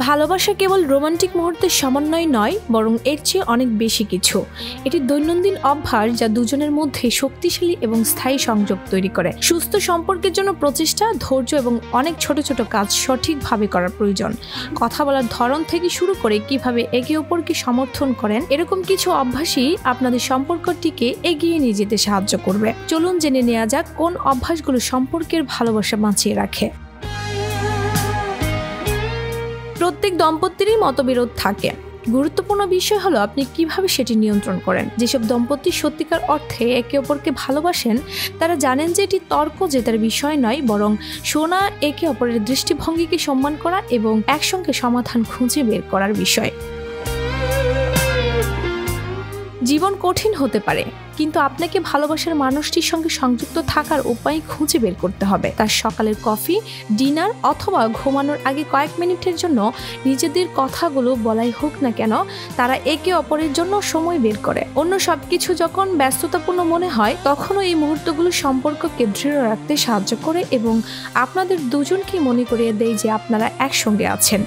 ভালোবাসা কেবল রোমান্টিক মুহূর্তের সমন্বয় নয়, বরং এর চেয়ে অনেক বেশি কিছু। এটি দৈনন্দিন অভ্যাস যা দুজনের মধ্যে শক্তিশালী এবং স্থায়ী সংযোগ তৈরি করে। সুস্থ সম্পর্কের জন্য প্রচেষ্টা, ধৈর্য এবং অনেক ছোট ছোট কাজ সঠিকভাবে করার প্রয়োজন। কথা বলার ধরন থেকে শুরু করে কিভাবে একে অপরকে সমর্থন করেন, এরকম কিছু অভ্যাসই আপনাদের সম্পর্কটিকে এগিয়ে নিয়ে যেতে সাহায্য করবে। চলুন জেনে নেওয়া যাক কোন অভ্যাসগুলো সম্পর্কের ভালোবাসা বাঁচিয়ে রাখে। প্রত্যেক দম্পতিরই মতবিরোধ থাকে। গুরুত্বপূর্ণ বিষয় হলো আপনি কিভাবে সেটি নিয়ন্ত্রণ করেন। যেসব দম্পতি সত্যিকার অর্থে একে অপরকে ভালোবাসেন তারা জানেন যে এটি তর্ক জেতার বিষয় নয়, বরং শোনা, একে অপরের দৃষ্টিভঙ্গিকে সম্মান করা এবং একসঙ্গে সমাধান খুঁজে বের করার বিষয়। জীবন কঠিন হতে পারে, কিন্তু আপনাকে ভালোবাসার মানুষটির সঙ্গে সংযুক্ত থাকার উপায় খুঁজে বের করতে হবে। তার সকালের কফি, ডিনার অথবা ঘুমানোর আগে কয়েক মিনিটের জন্য নিজেদের কথাগুলো বলাই হোক না কেন, তারা একে অপরের জন্য সময় বের করে। অন্য সবকিছু যখন ব্যস্ততাপূর্ণ মনে হয়, তখনও এই মুহূর্তগুলো সম্পর্ককে দৃঢ় রাখতে সাহায্য করে এবং আপনাদের দুজনকে মনে করিয়ে দেয় যে আপনারা একসঙ্গে আছেন।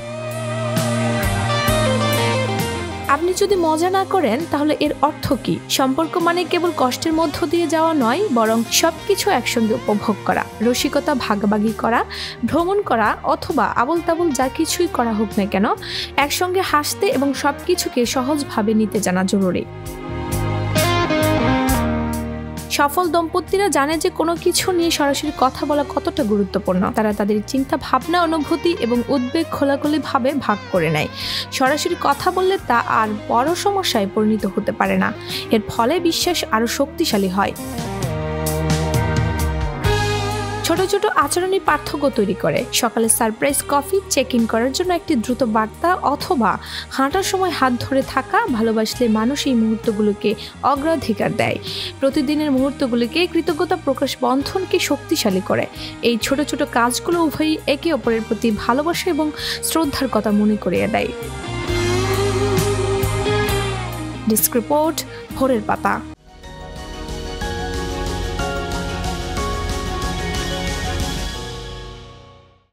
আপনি যদি মজা না করেন তাহলে এর অর্থ কি? সম্পর্ক মানে কেবল কষ্টের মধ্য দিয়ে যাওয়া নয়, বরং সবকিছু একসঙ্গে উপভোগ করা, রসিকতা ভাগাভাগি করা, ভ্রমণ করা অথবা আবল তাবল যা কিছুই করা হোক না কেন, একসঙ্গে হাসতে এবং সবকিছুকে সহজভাবে নিতে জানা জরুরি। সফল দম্পতিরা জানে যে কোনো কিছু নিয়ে সরাসরি কথা বলা কতটা গুরুত্বপূর্ণ। তারা তাদের চিন্তা ভাবনা, অনুভূতি এবং উদ্বেগ খোলাখুলিভাবে ভাগ করে নেয়। সরাসরি কথা বললে তা আর বড় সমস্যায় পরিণত হতে পারে না। এর ফলে বিশ্বাস আরও শক্তিশালী হয়। ছোট ছোট আচরণী পার্থক্য তৈরি করে। সকালে সারপ্রাইজ কফি, চেক ইন করার জন্য একটি দ্রুত বার্তা অথবা হাঁটার সময় হাত ধরে থাকা, ভালোবাসলে মানুষ এই মুহূর্তগুলোকে অগ্রাধিকার দেয়। প্রতিদিনের মুহূর্তগুলোকে কৃতজ্ঞতা প্রকাশ বন্ধনকে শক্তিশালী করে। এই ছোট ছোট কাজগুলো উভয়ই একে অপরের প্রতি ভালোবাসা এবং শ্রদ্ধার কথা মনে করিয়ে দেয়। ডেস্ক রিপোর্ট, ভোরের পাতা।